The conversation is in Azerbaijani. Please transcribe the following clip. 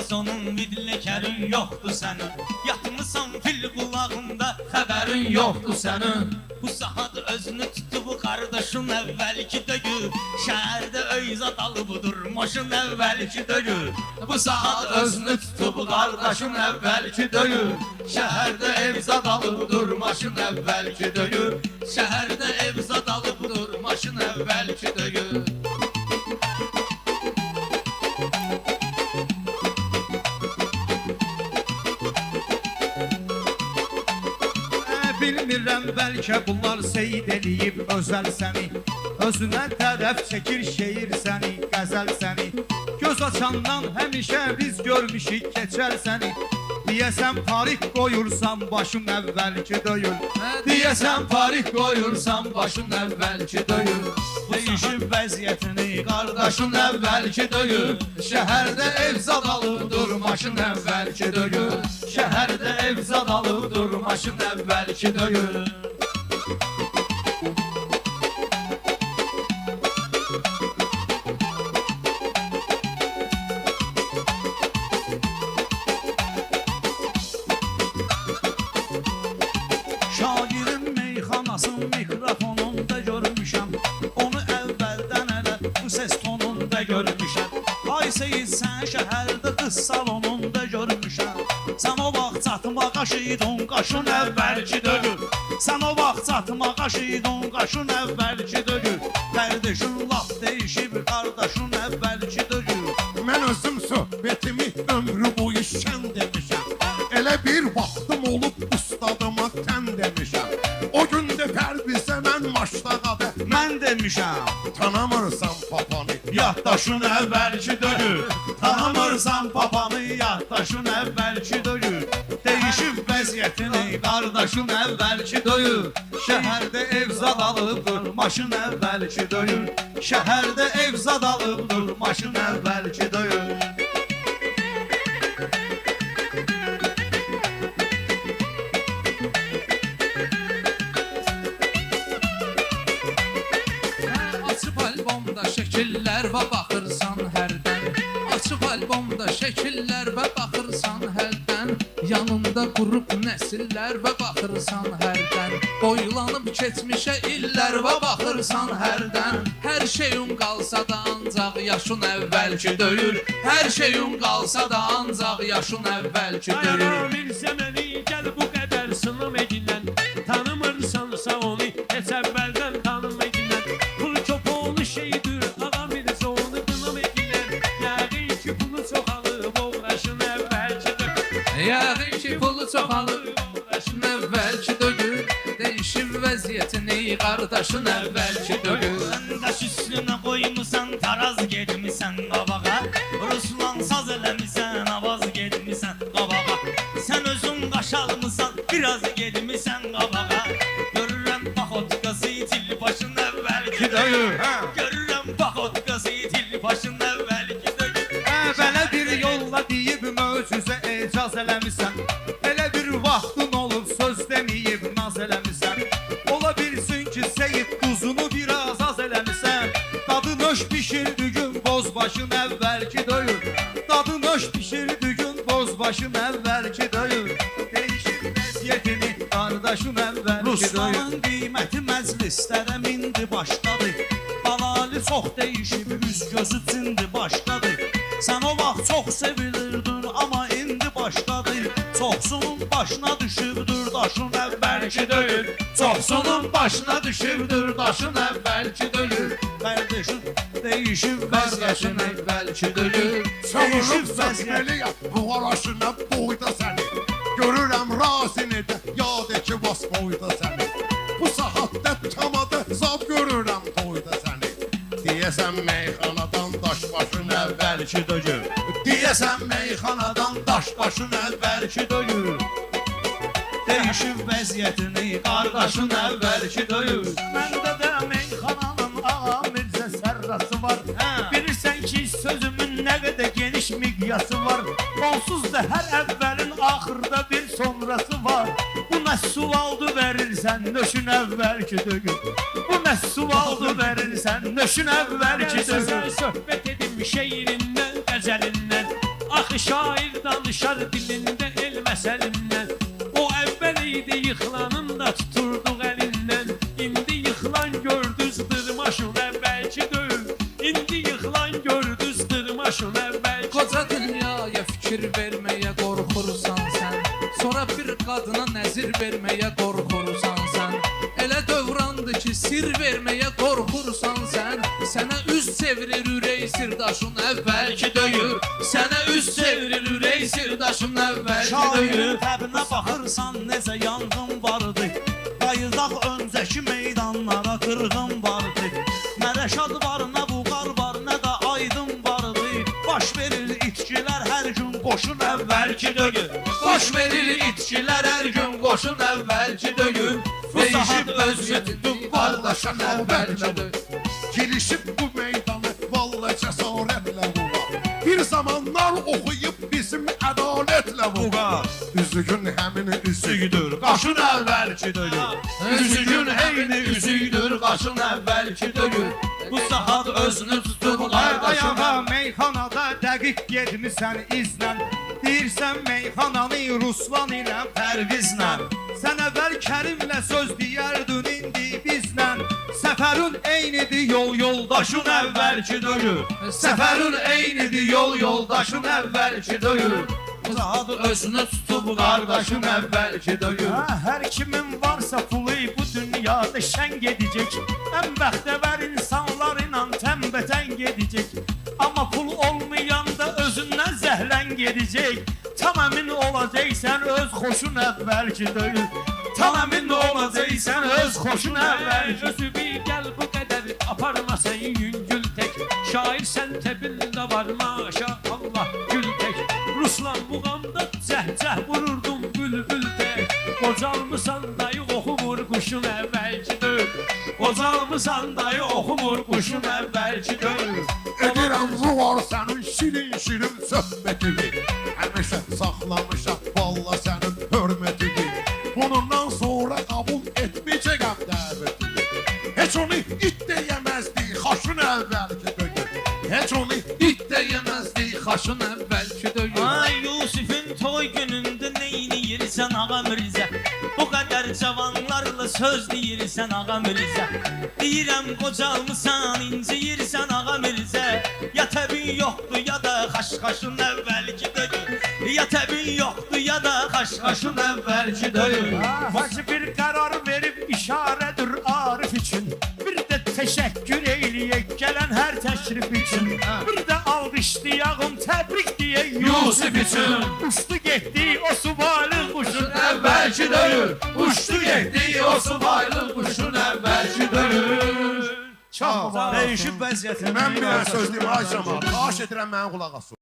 sonun vidlikərin yoxdur sənin. Yatmısan fil qulağında, xəbərin yoxdur sənin. Bu saat özünü tutub qardaşın əvvəlki dögü. Şəhərdə öyzad alıb durmaşın əvvəlki dögü. Bu saat özünü tutub qardaşın əvvəlki dögü. Şəhərdə evzad alıb durmaşın əvvəlki dögü. Şəhərdə evzad alıb durmaşın əvvəlki dögü. Bilmirəm, bəlkə bunlar seyid eləyib özəl səni. Özünə tərəf çəkir şeir səni, qəzəl səni. Göz açandan həmişə biz görmüşük keçər səni. Deyəsən parik qoyursan başın əvvəlki döyül. Deyəsən parik qoyursan başın əvvəlki döyül. Deyişib vəziyyətini Qardaşın əvvəlki döyül. Şəhərdə evzad alıb durmaşın əvvəlki döyül. Şəhərdə evzad alıb durmaşın əvvəlki döyül. Şairin meyxanasın mikrofonunda görmüşəm. Onu əvvəldən elə bu ses tonunda görmüşəm. Ay Seyid, sən şəhərdə qız salonunda görmüşəm. Sən o vaxt çatma qaşıydın qaşın əvvəlki dögül. Sən o vaxt çatma qaşıydın qaşın əvvəlki dögül. Qardaşın laf deyişib qardaşın əvvəlki dögül. Mən özüm söhbətimi ömrü boyu şən demişəm. Elə bir vaxtım olub ustadıma tən demişəm. O gündə pərbizə mən maşdağada Mən demişəm. tanımırsan papanı. Yaddaşın əvvəlki dögül. Tanımırsan papanı, yaddaşın əvvəlki dögül. Deyişib vəziyyətini qardaşın əvvəlki döyül. Şəhərdə evzad alıb durmaşın əvvəlki döyül. Şəhərdə evzad alıb durmaşın əvvəlki döyül. Açıb albomda şəkillər və baxırsan hərdən. Açıb albomda şəkillər və baxırsan hərdən. Yanında qrup nəsillər və baxırsan hərdən. Boylanıb keçmişə illər və baxırsan hərdən. Hər şeyun qalsa da ancaq yaşın əvvəlki döyül. Hər şeyun qalsa da ancaq yaşın əvvəlki döyül. Bilsə məni gəl bu qədər sınım edilən. Tanımırsansa onu heç əvvəldən tanım edilən. Pul çoxoğlu şeydir, ağa birisi onu qınam edilən. Yəqin ki pulu çox alıb uğraşın əvvəlki dögül. Yəqin ki pulu çox alıb uğraşın əvvəlki dögül. Deyişib vəziyyətini qardaşın əvvəlki dögül. Daş üstünə qoymusan, taraz getmisən qabağa. Ruslan saz eləmisən, avaz getmisən qabağa. Sən özün qaşalmısan, biraz getmisən qabağa. Görürəm paxotkası itil başın əvvəlki döyül. Görürəm paxotkası itil başın əvvəlki döyül. Belə bir yolla deyib möcüzə ecaz eləmisən. Elə bir vaxtın olub söz deməyib naz eləmisən. Ola bilsin ki Seyid duzunu biraz az eləmisən. Dadın hoş pişirdi gün boz başın əvvəlki döyül. Dadın hoş pişirdi gün boz başın əvvəlki döyül. Deyişir vəziyyətini qardaşın əvvəlki döyül. Ruslanın qiyməti məclislərə mindi başladı. Balali çox deyişib üz gözü cindi başladı. Sən o vaxt çox sevilirdin amma indi başladı. Çoxsunun başına düşübdür daşın əvvəlki döyül. Çoxsunun başına düşübdür daşın əvvəlki döyül. Qardaşın deyişib vəziyyətin əvvəlki döyül. Çavırıb səsməliyəm, buğaraşına boyda səni. Görürəm razini də, yad ki vas boyda səni. Bu saatdə tamada zab görürəm toyda səni. Deyəsən meyxanadan daş başın Əvvəlki döyül. Deyəsən meyxanadan daş başın əvvəlki döyül. Deyişib vəziyyətini qardaşın əvvəlki döyül. Məndə də meyxananın ağa Mirzə Sərrası var. Bilirsən ki sözümün nə qədər geniş miqyası var. Onsuz da hər əvvəlin axırda bir sonrası var. Bu nə sualdı verirsən nöşün əvvəlki dögül. Bu nə sualdı verirsən nöşün əvvəlki dögül. Söhbət edim şeirindən, qəzəlindən. Axı Axı şair danışar dilində el məsəlindən. O əvvəl idi yıxılanın da tuturduq əlindən. İndi yıxılan gördüz dırmaşın əvvəlki döyür. İndi yıxılan gördüz dırmaşın əvvəlki. Qoca dünyaya fikir verməyə qorxursan sən. Sonra bir qadına nəzir verməyə qorxursan sən. Elə dövrandır ki, sir verməyə qorxursan sən. Sənə üz çevirir ürək sirdaşın əvvəlki döyür. Sənə üz çevirir ürək sirdaşın əvvəlki Şairin döyür. təbinə baxırsan necə yanğın vardı. Qayıdaq öncəki meydanlara qırğın vardı. Nə rəşad var, nə buğar var, nə də aydın vardı. Baş verir itkilər hər gün qoşun əvvəlki döyür. Baş verir itkilər hər gün qoşun əvvəlki döyür. Dəyişib özgə tutub qardaşın əvvəlki döyür. Girişib bu meydanı valla cəsarətlə vurar. Bir zamanlar oxuyub bizim ədalətlə vurar. Üzügün həmin üzüydür, qaşın əvvəlki döyür. Üzügün eyni üzüydür, qaşın əvvəlki döyür. Bu saat Özünü tutub qardaşın Ayağa meyxanada dəqiq gedmisən izlə. Deyirsən meyxananı Ruslan ilə Pərvizlə Sən əvvəl Kərimlə söz deyərdin indi bizlə. Səfərin eynidir yol yoldaşın əvvəlki döyür. Səfərin eynidir yol yoldaşın əvvəlki döyür. Saat Özünü tutub qardaşın əvvəlki döyür. Hər kimin varsa pulu bu dünyada şən gedəcək. Ən bəxtəvər insanlarla tənbətən gedəcək. Amma pul olmayanda özündən zəhlən gedəcək. Tam əmin olacaqsən öz xoşun əvvəlki döyür. Tam əmin olacaqsən öz xoşun əvvəlki. Özü bir gəl bu qədər aparma sən yüngül tək. Şair sən təbində var maşallah gül tək. Ruslan buğamda cəhcəh vururdum bülbül tək. Qocalmısan dayı oxumur quşun əvvəlki döyür. Qocalmısan dayı oxumur quşun əvvəlki döyür. Edirəm ruvar sənin şirin söhbətini. Həmişə saxlamışam valla sənin hörmətini. Bunundan sonra qəbul etməyəcəm dəvətini. Heç onu it deyəməzdi xaşın əvvəlki döyür. Heç onu İt də yeməzdi xaşın əvvəlki döyür. Ay Yusif'in toy günündə neyniyirsən ağa Mirzə? Bu qədər cavanlarla söz deyirsən ağa Mirzə. Deyirəm qocalmısan, inciyirsən ağa Mirzə. Ya təbin yoxdur ya da xaş-xaşın əvvəlki döyür. Ya təbin yoxdur ya da xaş-xaşın əvvəlki döyür. Hacı bir qərar verib işarədir Arif üçün. Bir də təşəkkür eyləyək gələn hər təşrif üçün. Bir də alqışlayağım təbrik deyək Yusif üçün. Uçdu getdi o subaylı quşun Əvvəlki döyür. Uçdu getdi o subaylı quşun əvvəlki döyür. Çox sağ ol. Dəyişib vəziyyətini. Mən bir söz deyim ay camaat. Xahiş edirəm mənə qulaq asın.